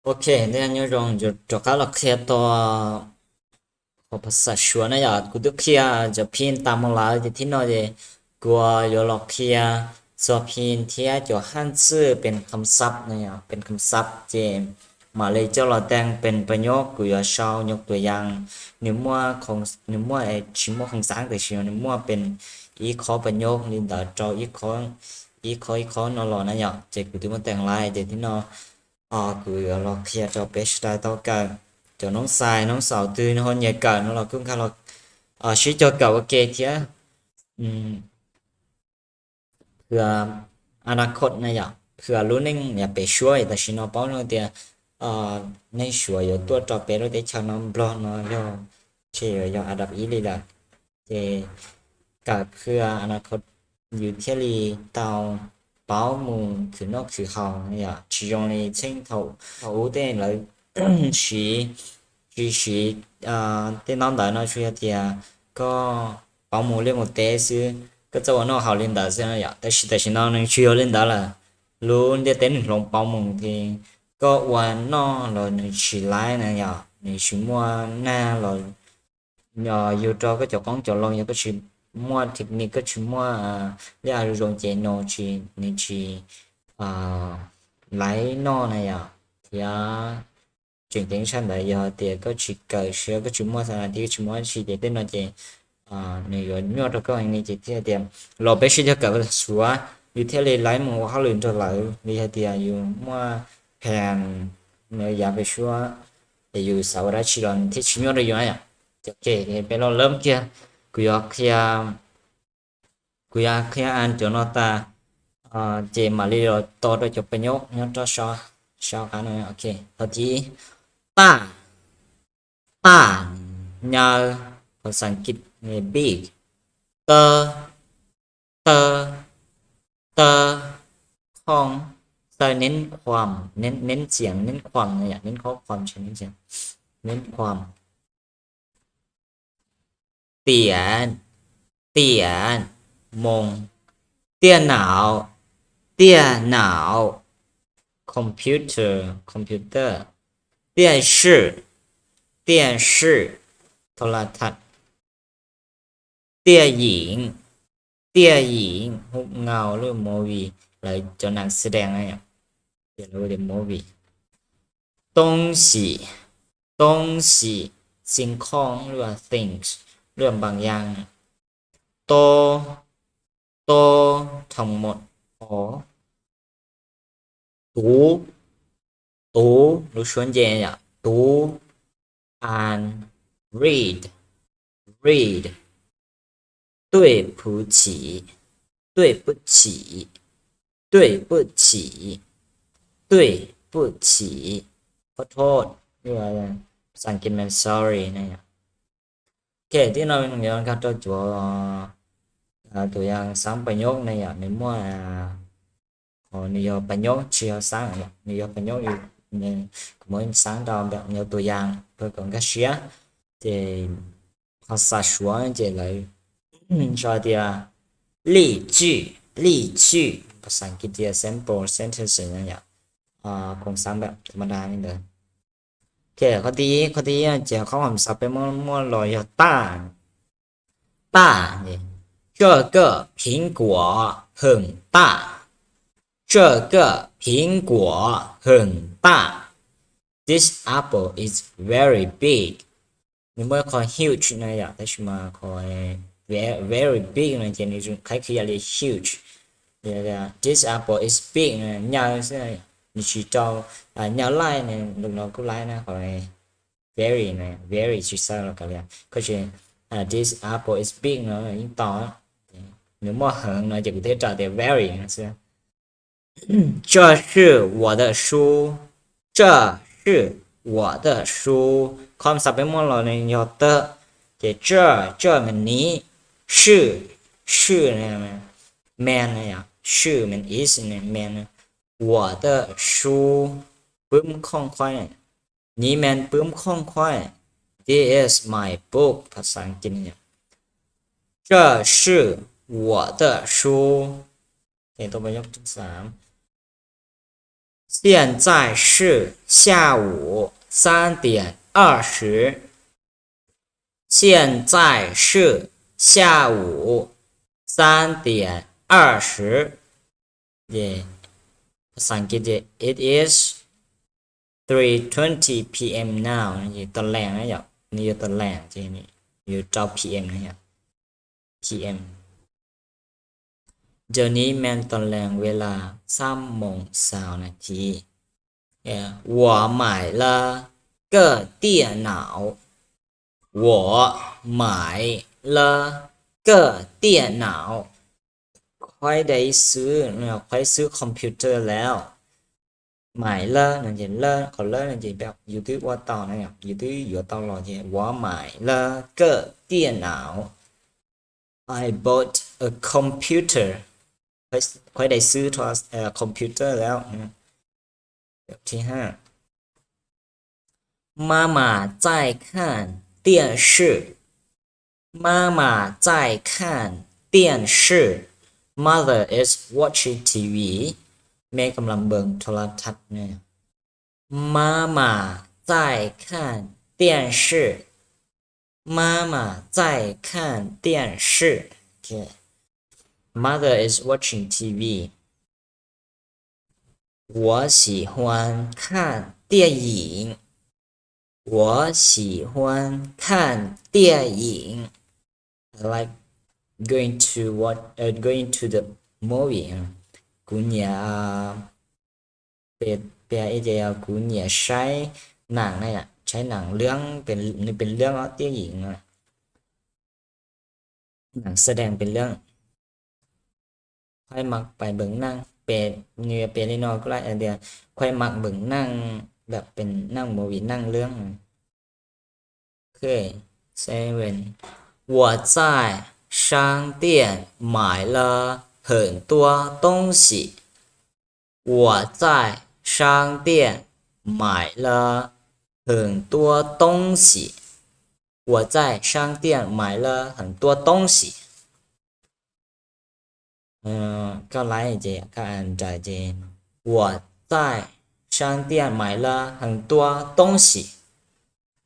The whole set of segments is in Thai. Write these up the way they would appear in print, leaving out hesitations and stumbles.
OK，那那种就搞了开到我ภาษาชัวนะอย่ากูต้องเคลียร์จะพินตามมาแล้วจะที่นอจะกูอยู่หลอกเคลียร์สอบพินที่จะหันชื่อเป็นคำศัพท์นะอย่าเป็นคำศัพท์เจมาเลยเจ้าเราแต่งเป็นประโยคกูจะชาวยกตัวอย่างนึกว่าของนึกว่าไอ้ชิมว่าของสังแต่ชิมนึกว่าเป็นอีข้อประโยคนี่เดี๋ยวจออีข้อนอหล่อนะอย่าเจกูต้องมาแต่งลายเจที่นอกูจะหลอกเคลียร์จะเปชได้ต่อกัน cho nó xài nó xào tươi nó hơn nhẹ cỡ nó là cũng khá là suy cho cậu ok thế um, เพื่ออนาคตนะอย่าเพื่อรู้นึงอย่าไปช่วยแต่ชิโนป้อนเราเดียในช่วยอยู่ตัวจอเปรได้ชาน้องบล็อกเนาะย่อเชื่อย่ออันดับอีเลยล่ะเจกับเพื่ออนาคตอยู่ที่ลีเตา保姆คือนอกคือเขาเนี่ย只用嚟清頭好啲嚟是是電腦大腦出一啲có保姆lên một té xứ cái chỗ nó học lên đó xem vậyแต่是nó nên chưa lên đó là luôn để đến lòng bảo mù thì có quan nó rồi chỉ lái này nhở này chỉ mua na rồi nhờ yêu cho cái chỗ con chỗ lòng cái chỉ mua thịt này cái chỉ mua là rồi chạy nó chỉ nên chỉ lái nó này nhở thì chuyển tiếng sang đại giờ thì có chỉ cởi sửa có chỉ mua sang thì chỉ mua chỉ để tên nó chỉ này rồi nhớ được cái này chỉ theo tiền lò bé sẽ cho cởi sửa như thế này lái một hóa lượng trở lại đi hay tiền dùng mua hàng người giá về sửa thì dùng sáu đã chỉ còn thì chỉ nhớ được vậy à ok thì bé lo lớn kia cứ ăn cho nó ta chỉ mà đi rồi to rồi chụp bên nhóc nhớ cho sao cái này ok thật chí ta ta nhờ ภาษาอังกฤษ big เตอเตอเตอของเตอเน้นความเน้นเสียงเน้นความเนี่ยเน้นข้อความใช่ไหมเสียงเน้นความเตียนเตียนมงเตี้ยหนาวคอมพิวเตอร์电视โทรทัศน์เตี้ยหญิงฮุบเงาหรือโมวีอะไรจนนักแสดงอะไรอ่ะเดี๋ยวเราเรียกโมวี东西สิ่งของหรือว่า things เรื่องบางอย่างโตโตทั้งหมดอ๋อ读读瞬间呀读อ่าน read 对不起对不起ขอโทษนี่ว่าภาษาอังกฤษมัน sorry นะโอเคที่เราเป็นอย่างการตัวจัวตัวอย่างซ้ำประโยคในอย่างในมั่วnhiều bài nhớ chiều sáng nhiều bài nhớ mỗi sáng đầuแบบnhiều ตัวอย่างเพื่อก่อนก็เชียthì ภาษาชัวจะเลย说的例句ภาษาอังกฤษจะ sample sentence อย่างเงี้ยโครงสร้างแบบธรรมดานี่เลยโอเคข้อที่จะเข้าคำศัพท์ไปมั่วๆลอย大นี่这个苹果很大这个苹果很大 This apple is very big 你们คอย huge นะอย่าแต่ชิมาคอย very big นะเจนี่จุใครคืออะไร huge เนี่ย This apple is big นะยาวใช่ไหม你去找ยาวไล่เนี่ยลูกน้องกูไล่นะคอย very นะ very ชื่อซะแล้วกันเลยก็คือthis apple is big นะยิ่งต่อnếu mà hứng nó chỉ có thể trả tiền very นะใช่这是我的书这是我的书ความสับเป็นมลเนี่ยยอดเตอ这มันนี้ชื่อเนี่ยman เนี่ยชื่อมัน is เนี่ย man 我的书ปึ้มข้องควายนี่มันปึ้มข้องควาย this is my book ภาษาอังกฤษเนี่ย这是我的书เห็นตัวประโยคที่สาม现在是下午3:20。现在是下午3:20。Yeah. ภาษาอังกฤษ It is 3:20 p.m. now นี่ตอนแรงนะอย่านี่ตอนแรงจริงนี่อยู่เจ้า p.m. นะอย่า p.m. เดี๋ยวนี้แม่นตอนแรงเวลา3:20我买了个电脑我买了个电脑ค่อยได้ซื้อค่อยซื้อคอมพิวเตอร์แล้วหมายเลอนั่นจะเลอขอเลอนั่นจะแบบอยู่ที่ว่าต่อนะเนี่ยอยู่ที่อยู่ต่อรอจะว่าหมายเลอก็电脑 I bought a computer ค่อยได้ซื้อโทรศัพท์คอมพิวเตอร์แล้วแบบที่5妈妈在看电视妈妈在看电视Mother is watching TV แม่กำลังเบิ่งโทรทัศน์เนี่ย妈妈在看电视妈妈在看电视 okay. Mother is watching TV 我喜欢看电影我喜欢看电影 I like going to going to the movie của nhà bây giờ của nhàใช้หนังnày ạใช้หนังเรื่องเป็นเรื่องtiếng Việtหนังแสดงเป็นเรื่องค่อยมักไปเบิ่งหนังเป็นเนื้อเป็นน้อยก็ได้เดียวค่อยมักเบิ่งหนังแบบเป็นหนังมูวี่หนังเรื่องโอเค7我在商店买了很多东西我在商店买了很多东西我在商店买了很多东西ก็ไลฟ์เจก็อ่านใจเจ我在商店买了很多东西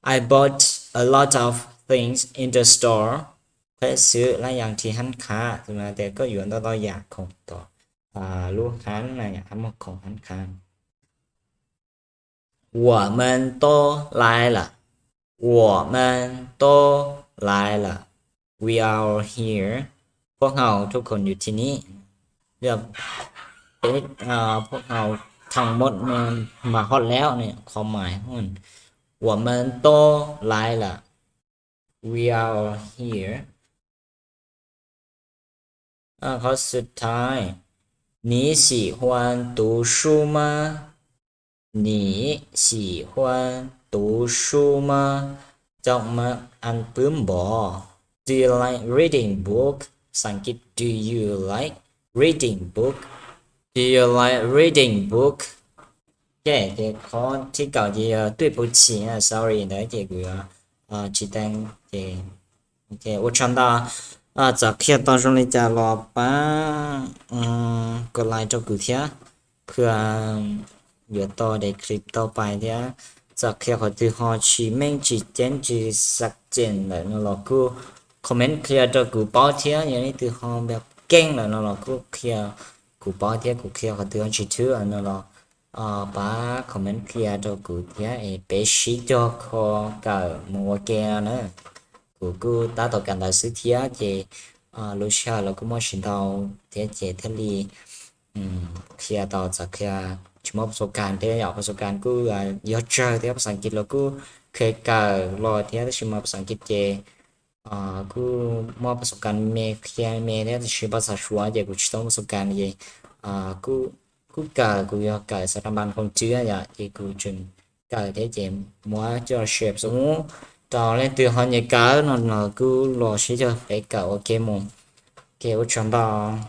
I bought a lot of things in the store phải ซื้อหลายอย่างที่ร้านค้าใช่ไหมแต่ก็อยู่ต่ออยากของต่อลูกค้านะอยากทำของร้านค้า我们都来了我们都来了 we are here พวกเราทุกคนอยู่ที่นี่เรียกพวกเราทั้งหมดมาฮอดแล้วเนี่ยความหมายของมัน我们都来了 we are hereข้อสุดท้าย你喜欢读书吗你喜欢读书吗เจ้ามาอ่านปื้มบ่ Do you like reading book ภาษาอังกฤษ Do you like reading book Do you like reading book โอเคthì cóที่เก่าthì 对不起sorry 的这个chỉ đang thì ok 我唱到จากเพียตอนช่วงนี้จะรอป้ากดไลค์จบกูเทียเพื่ออยู่ต่อในคลิปต่อไปเทียจากเพียขอที่หอชีเม่งจีเจนจีสักเจนเลยนั่นหรอกูคอมเมนต์เคลียร์จบกูป้อเทียอย่างนี้ที่หอแบบเก่งเลยนั่นหรอกูเคลียร์กูป้อเทียกูเคลียร์ขอที่หอชีชื่อนั่นหรอป้าคอมเมนต์เคลียร์จบกูเทียเปชิจอคอเกิดมัวแกนะกูตาต่อกันได้ซื้อเทียเจลูกชาแล้วก็มอชินดาวเทียเจเทลีเคลียร์ต่อจากเคลียร์ชิมประสบการณ์เทียอยากประสบการณ์กูยอดเจอเทียภาษาอังกฤษแล้วกูเคยเกิดรอเทียชิมภาษาอังกฤษเจกูมอประสบการณ์เมเคลียร์เมเนี่ยชิมภาษาชัวเจกูชิต้องประสบการณ์เจกูเกิดกูอยากเกิดสถาบันคนเชื่ออย่างเจกูจึงเกิดเทียเจมัวจะเชฟสมมุติต่อเลยtừ họ nhảy cá nó cứ lo xí cho phải cậu ok mồm kéo chọn bao